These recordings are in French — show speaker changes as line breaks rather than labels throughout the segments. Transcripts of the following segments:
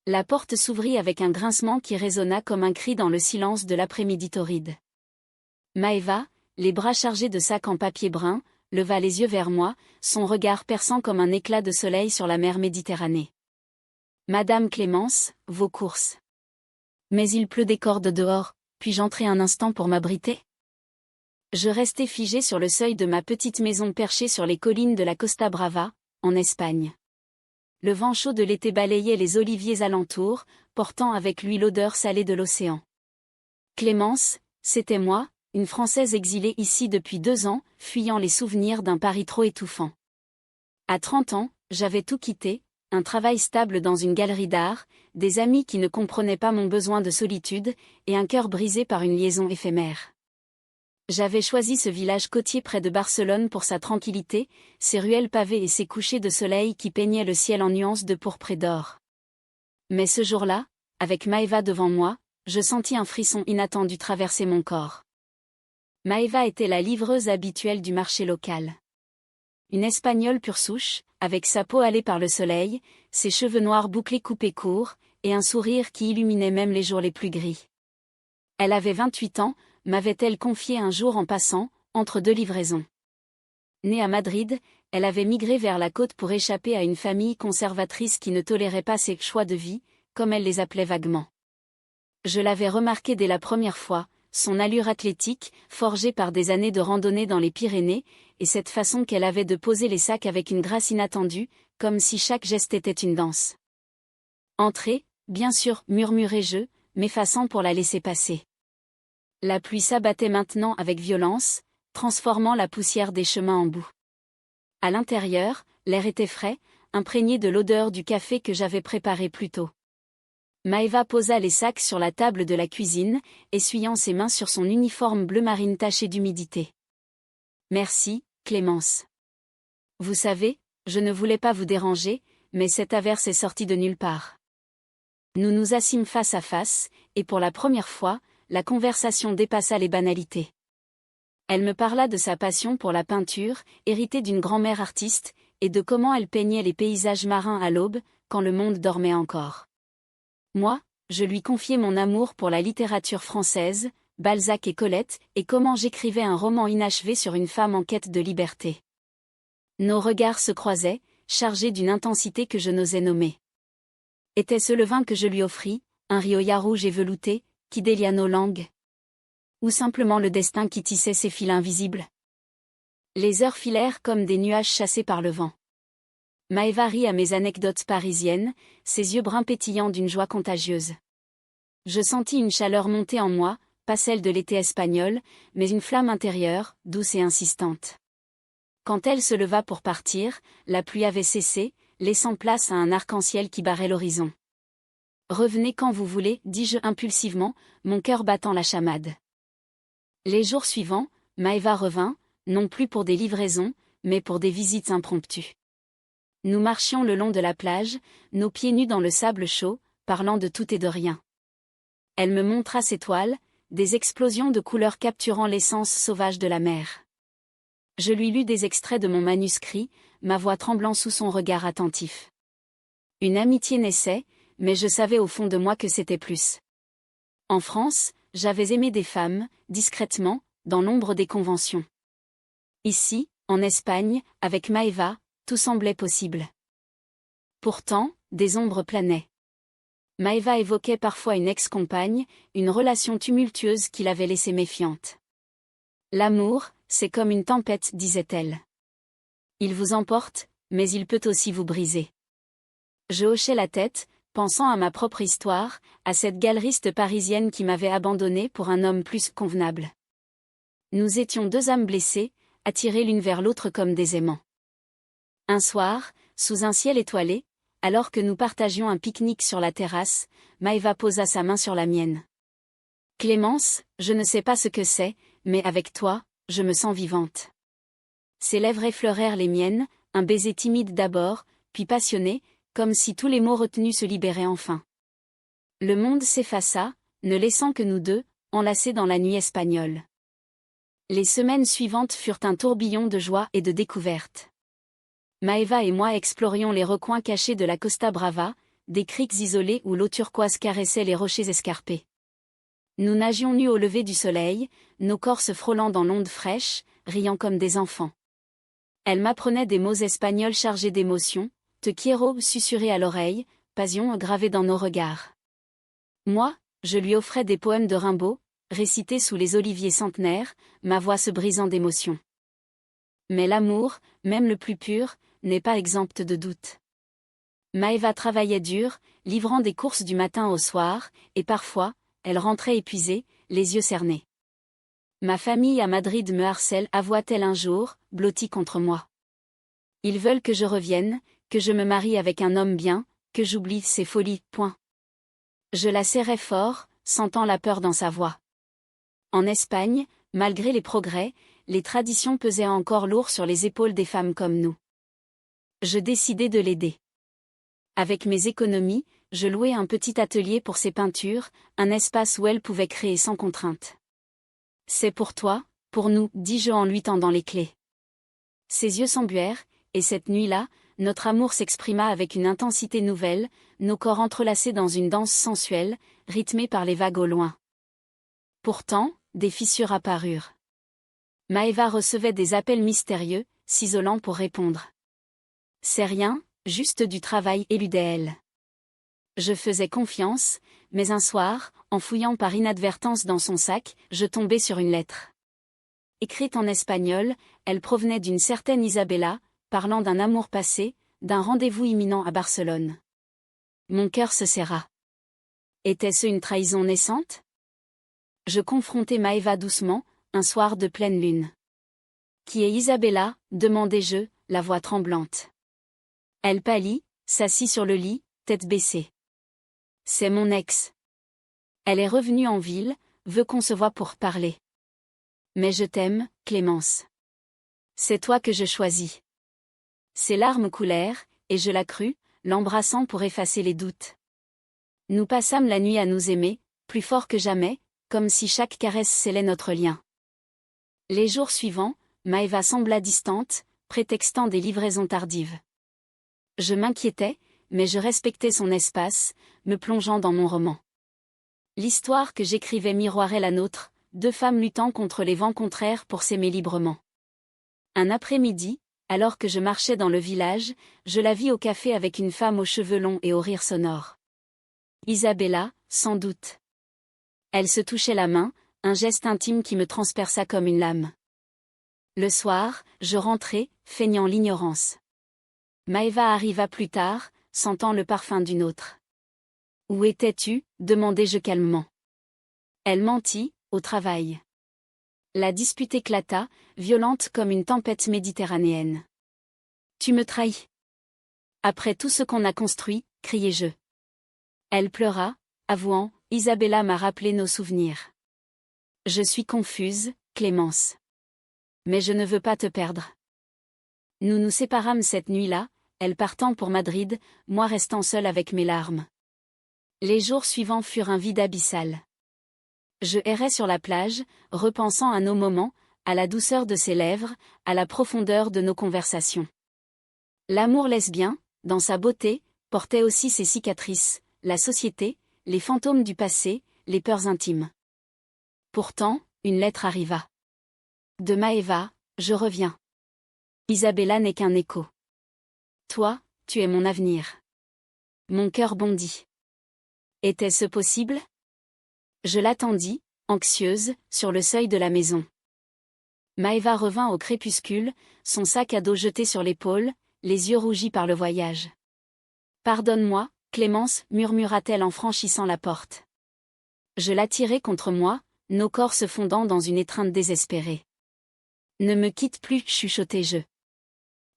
La porte s'ouvrit avec un grincement qui résonna comme un cri dans le silence de l'après-midi torride. Maeva, les bras chargés de sacs en papier brun, leva les yeux vers moi, son regard perçant comme un éclat de soleil sur la mer Méditerranée. « Madame Clémence, vos courses. » « Mais il pleut des cordes dehors, puis-je entrer un instant pour m'abriter ?» Je restai figé sur le seuil de ma petite maison perchée sur les collines de la Costa Brava, en Espagne. Le vent chaud de l'été balayait les oliviers alentours, portant avec lui l'odeur salée de l'océan. Clémence, c'était moi, une Française exilée ici depuis 2 ans, fuyant les souvenirs d'un Paris trop étouffant. À 30 ans, j'avais tout quitté, un travail stable dans une galerie d'art, des amis qui ne comprenaient pas mon besoin de solitude, et un cœur brisé par une liaison éphémère. J'avais choisi ce village côtier près de Barcelone pour sa tranquillité, ses ruelles pavées et ses couchers de soleil qui peignaient le ciel en nuances de pourpre et d'or. Mais ce jour-là, avec Maeva devant moi, je sentis un frisson inattendu traverser mon corps. Maeva était la livreuse habituelle du marché local. Une Espagnole pure souche, avec sa peau hâlée par le soleil, ses cheveux noirs bouclés coupés courts, et un sourire qui illuminait même les jours les plus gris. Elle avait 28 ans, m'avait-elle confié un jour en passant, entre 2 livraisons. Née à Madrid, elle avait migré vers la côte pour échapper à une famille conservatrice qui ne tolérait pas ses choix de vie, comme elle les appelait vaguement. Je l'avais remarqué dès la première fois, son allure athlétique, forgée par des années de randonnée dans les Pyrénées, et cette façon qu'elle avait de poser les sacs avec une grâce inattendue, comme si chaque geste était une danse. « Entrez, bien sûr, murmurai-je, m'effaçant pour la laisser passer. La pluie s'abattait maintenant avec violence, transformant la poussière des chemins en boue. À l'intérieur, l'air était frais, imprégné de l'odeur du café que j'avais préparé plus tôt. Maeva posa les sacs sur la table de la cuisine, essuyant ses mains sur son uniforme bleu marine taché d'humidité. « Merci, Clémence. Vous savez, je ne voulais pas vous déranger, mais cette averse est sortie de nulle part. » Nous nous assîmes face à face, et pour la première fois, la conversation dépassa les banalités. Elle me parla de sa passion pour la peinture, héritée d'une grand-mère artiste, et de comment elle peignait les paysages marins à l'aube, quand le monde dormait encore. Moi, je lui confiai mon amour pour la littérature française, Balzac et Colette, et comment j'écrivais un roman inachevé sur une femme en quête de liberté. Nos regards se croisaient, chargés d'une intensité que je n'osais nommer. Était-ce le vin que je lui offris, un rioja rouge et velouté, qui délia nos langues? Ou simplement le destin qui tissait ses fils invisibles? Les heures filèrent comme des nuages chassés par le vent. Maeva rit à mes anecdotes parisiennes, ses yeux bruns pétillants d'une joie contagieuse. Je sentis une chaleur monter en moi, pas celle de l'été espagnol, mais une flamme intérieure, douce et insistante. Quand elle se leva pour partir, la pluie avait cessé, laissant place à un arc-en-ciel qui barrait l'horizon. « Revenez quand vous voulez, dis-je impulsivement, mon cœur battant la chamade. » Les jours suivants, Maeva revint, non plus pour des livraisons, mais pour des visites impromptues. Nous marchions le long de la plage, nos pieds nus dans le sable chaud, parlant de tout et de rien. Elle me montra ses toiles, des explosions de couleurs capturant l'essence sauvage de la mer. Je lui lus des extraits de mon manuscrit, ma voix tremblant sous son regard attentif. Une amitié naissait, mais je savais au fond de moi que c'était plus. En France, j'avais aimé des femmes, discrètement, dans l'ombre des conventions. Ici, en Espagne, avec Maeva, tout semblait possible. Pourtant, des ombres planaient. Maeva évoquait parfois une ex-compagne, une relation tumultueuse qui l'avait laissée méfiante. « L'amour, c'est comme une tempête, disait-elle. Il vous emporte, mais il peut aussi vous briser. » Je hochai la tête, pensant à ma propre histoire, à cette galeriste parisienne qui m'avait abandonnée pour un homme plus convenable. Nous étions 2 âmes blessées, attirées l'une vers l'autre comme des aimants. Un soir, sous un ciel étoilé, alors que nous partagions un pique-nique sur la terrasse, Maeva posa sa main sur la mienne. « Clémence, je ne sais pas ce que c'est, mais avec toi, je me sens vivante. » Ses lèvres effleurèrent les miennes, un baiser timide d'abord, puis passionné, comme si tous les mots retenus se libéraient enfin. Le monde s'effaça, ne laissant que nous deux, enlacés dans la nuit espagnole. Les semaines suivantes furent un tourbillon de joie et de découvertes. Maeva et moi explorions les recoins cachés de la Costa Brava, des criques isolées où l'eau turquoise caressait les rochers escarpés. Nous nagions nus au lever du soleil, nos corps se frôlant dans l'onde fraîche, riant comme des enfants. Elle m'apprenait des mots espagnols chargés d'émotion, te quiero susurré à l'oreille, passion gravée dans nos regards. Moi, je lui offrais des poèmes de Rimbaud, récités sous les oliviers centenaires, ma voix se brisant d'émotion. Mais l'amour, même le plus pur, n'est pas exempt de doute. Maëva travaillait dur, livrant des courses du matin au soir, et parfois, elle rentrait épuisée, les yeux cernés. Ma famille à Madrid me harcèle, avoua-t-elle un jour, blottie contre moi. Ils veulent que je revienne, que je me marie avec un homme bien, que j'oublie ses folies, point. Je la serrais fort, sentant la peur dans sa voix. En Espagne, malgré les progrès, les traditions pesaient encore lourd sur les épaules des femmes comme nous. Je décidai de l'aider. Avec mes économies, je louai un petit atelier pour ses peintures, un espace où elle pouvait créer sans contrainte. C'est pour toi, pour nous, dis-je en lui tendant les clés. Ses yeux s'embuèrent, et cette nuit-là, notre amour s'exprima avec une intensité nouvelle, nos corps entrelacés dans une danse sensuelle, rythmée par les vagues au loin. Pourtant, des fissures apparurent. Maëva recevait des appels mystérieux, s'isolant pour répondre. C'est rien, juste du travail, éludait-elle. Je faisais confiance, mais un soir, en fouillant par inadvertance dans son sac, je tombai sur une lettre. Écrite en espagnol, elle provenait d'une certaine Isabella, parlant d'un amour passé, d'un rendez-vous imminent à Barcelone. Mon cœur se serra. Était-ce une trahison naissante? Je confrontai Maëva doucement, un soir de pleine lune. Qui est Isabella? Demandai-je, la voix tremblante. Elle pâlit, s'assit sur le lit, tête baissée. C'est mon ex. Elle est revenue en ville, veut qu'on se voie pour parler. Mais je t'aime, Clémence. C'est toi que je choisis. Ses larmes coulèrent, et je la crus, l'embrassant pour effacer les doutes. Nous passâmes la nuit à nous aimer, plus fort que jamais, comme si chaque caresse scellait notre lien. Les jours suivants, Maëva sembla distante, prétextant des livraisons tardives. Je m'inquiétais, mais je respectais son espace, me plongeant dans mon roman. L'histoire que j'écrivais miroirait la nôtre, deux femmes luttant contre les vents contraires pour s'aimer librement. Un après-midi, alors que je marchais dans le village, je la vis au café avec une femme aux cheveux longs et au rire sonore. Isabella, sans doute. Elle se touchait la main, un geste intime qui me transperça comme une lame. Le soir, je rentrai, feignant l'ignorance. Maëva arriva plus tard, sentant le parfum d'une autre. « Où étais-tu » demandai-je calmement. Elle mentit, au travail. La dispute éclata, violente comme une tempête méditerranéenne. « Tu me trahis. Après tout ce qu'on a construit, criai-je. Elle pleura, avouant, Isabella m'a rappelé nos souvenirs. Je suis confuse, Clémence. Mais je ne veux pas te perdre. Nous nous séparâmes cette nuit-là, elle partant pour Madrid, moi restant seule avec mes larmes. Les jours suivants furent un vide abyssal. Je errais sur la plage, repensant à nos moments, à la douceur de ses lèvres, à la profondeur de nos conversations. L'amour lesbien, dans sa beauté, portait aussi ses cicatrices, la société, les fantômes du passé, les peurs intimes. Pourtant, une lettre arriva. De Maëva, je reviens. Isabella n'est qu'un écho. Toi, tu es mon avenir. Mon cœur bondit. Était-ce possible? Je l'attendis, anxieuse, sur le seuil de la maison. Maëva revint au crépuscule, son sac à dos jeté sur l'épaule, les yeux rougis par le voyage. Pardonne-moi, Clémence, murmura-t-elle en franchissant la porte. Je l'attirai contre moi, nos corps se fondant dans une étreinte désespérée. Ne me quitte plus, chuchotai-je.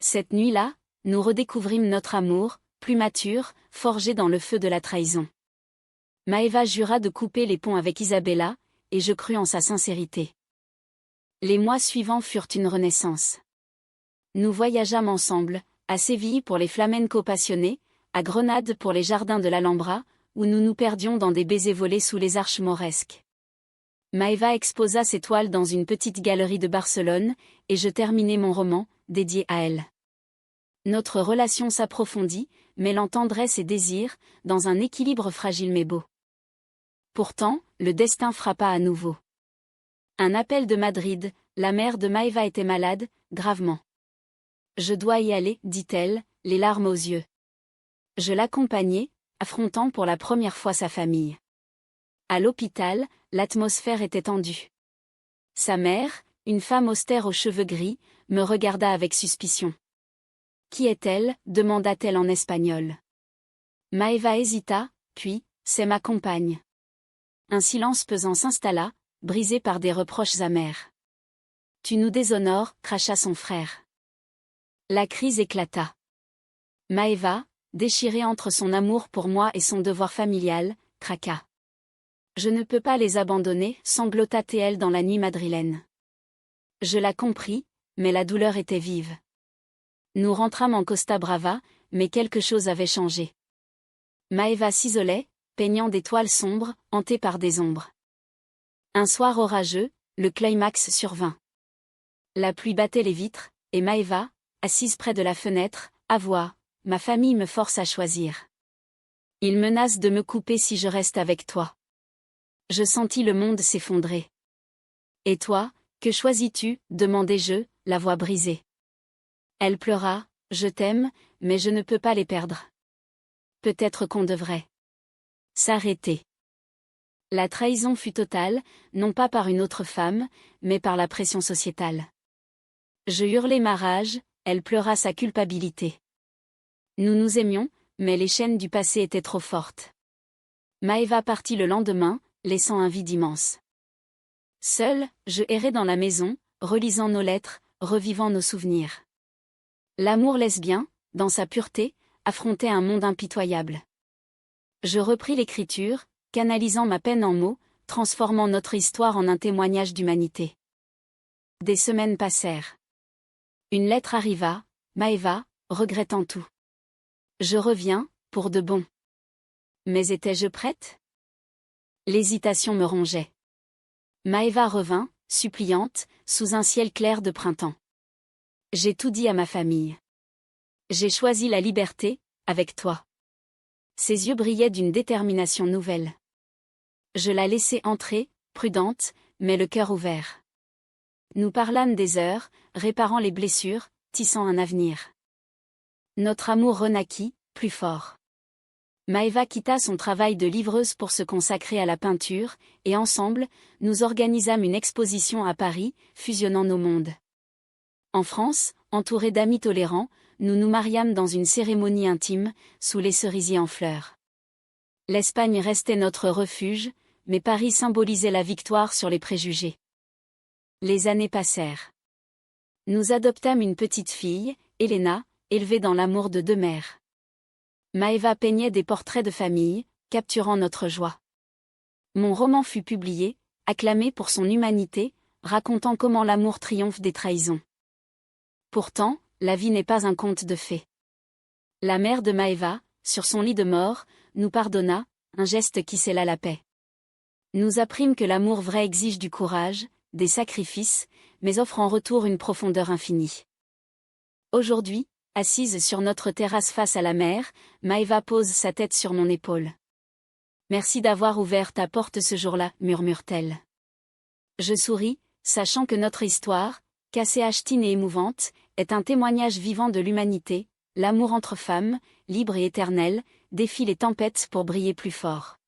Cette nuit-là, nous redécouvrîmes notre amour, plus mature, forgé dans le feu de la trahison. Maëva jura de couper les ponts avec Isabella, et je crus en sa sincérité. Les mois suivants furent une renaissance. Nous voyageâmes ensemble, à Séville pour les flamencos passionnés, à Grenade pour les jardins de l'Alhambra, où nous nous perdions dans des baisers volés sous les arches mauresques. Maëva exposa ses toiles dans une petite galerie de Barcelone, et je terminai mon roman, dédié à elle. Notre relation s'approfondit, mêlant tendresse et désir, dans un équilibre fragile mais beau. Pourtant, le destin frappa à nouveau. Un appel de Madrid, la mère de Maeva était malade, gravement. Je dois y aller, dit-elle, les larmes aux yeux. Je l'accompagnai, affrontant pour la première fois sa famille. À l'hôpital, l'atmosphère était tendue. Sa mère, une femme austère aux cheveux gris, me regarda avec suspicion. « Qui est-elle » demanda-t-elle en espagnol. Maeva hésita, puis « C'est ma compagne ». Un silence pesant s'installa, brisé par des reproches amers. « Tu nous déshonores » cracha son frère. La crise éclata. Maeva, déchirée entre son amour pour moi et son devoir familial, craqua. « Je ne peux pas les abandonner » sanglota-t-elle dans la nuit madrilène. Je la compris, mais la douleur était vive. Nous rentrâmes en Costa Brava, mais quelque chose avait changé. Maeva s'isolait, peignant des toiles sombres, hantées par des ombres. Un soir orageux, le climax survint. La pluie battait les vitres, et Maeva, assise près de la fenêtre, avoua « Ma famille me force à choisir. Ils menacent de me couper si je reste avec toi. » Je sentis le monde s'effondrer. « Et toi, que choisis-tu » demandai-je, la voix brisée. Elle pleura « Je t'aime, mais je ne peux pas les perdre. Peut-être qu'on devrait s'arrêter. » La trahison fut totale, non pas par une autre femme, mais par la pression sociétale. Je hurlai ma rage, elle pleura sa culpabilité. Nous nous aimions, mais les chaînes du passé étaient trop fortes. Maeva partit le lendemain, laissant un vide immense. Seul, je errais dans la maison, relisant nos lettres, revivant nos souvenirs. L'amour lesbien, dans sa pureté, affrontait un monde impitoyable. Je repris l'écriture, canalisant ma peine en mots, transformant notre histoire en un témoignage d'humanité. Des semaines passèrent. Une lettre arriva, Maeva, regrettant tout. Je reviens, pour de bon. Mais étais-je prête ? L'hésitation me rongeait. Maeva revint, suppliante, sous un ciel clair de printemps. J'ai tout dit à ma famille. J'ai choisi la liberté, avec toi. Ses yeux brillaient d'une détermination nouvelle. Je la laissai entrer, prudente, mais le cœur ouvert. Nous parlâmes des heures, réparant les blessures, tissant un avenir. Notre amour renaquit, plus fort. Maeva quitta son travail de livreuse pour se consacrer à la peinture, et ensemble, nous organisâmes une exposition à Paris, fusionnant nos mondes. En France, entourés d'amis tolérants, nous nous mariâmes dans une cérémonie intime, sous les cerisiers en fleurs. L'Espagne restait notre refuge, mais Paris symbolisait la victoire sur les préjugés. Les années passèrent. Nous adoptâmes une petite fille, Elena, élevée dans l'amour de deux mères. Maeva peignait des portraits de famille, capturant notre joie. Mon roman fut publié, acclamé pour son humanité, racontant comment l'amour triomphe des trahisons. Pourtant, la vie n'est pas un conte de fées. La mère de Maeva, sur son lit de mort, nous pardonna, un geste qui scella la paix. Nous apprîmes que l'amour vrai exige du courage, des sacrifices, mais offre en retour une profondeur infinie. Aujourd'hui, assise sur notre terrasse face à la mer, Maeva pose sa tête sur mon épaule. « Merci d'avoir ouvert ta porte ce jour-là » murmure-t-elle. Je souris, sachant que notre histoire, cassée achetine et émouvante, est un témoignage vivant de l'humanité, l'amour entre femmes, libre et éternel, défie les tempêtes pour briller plus fort.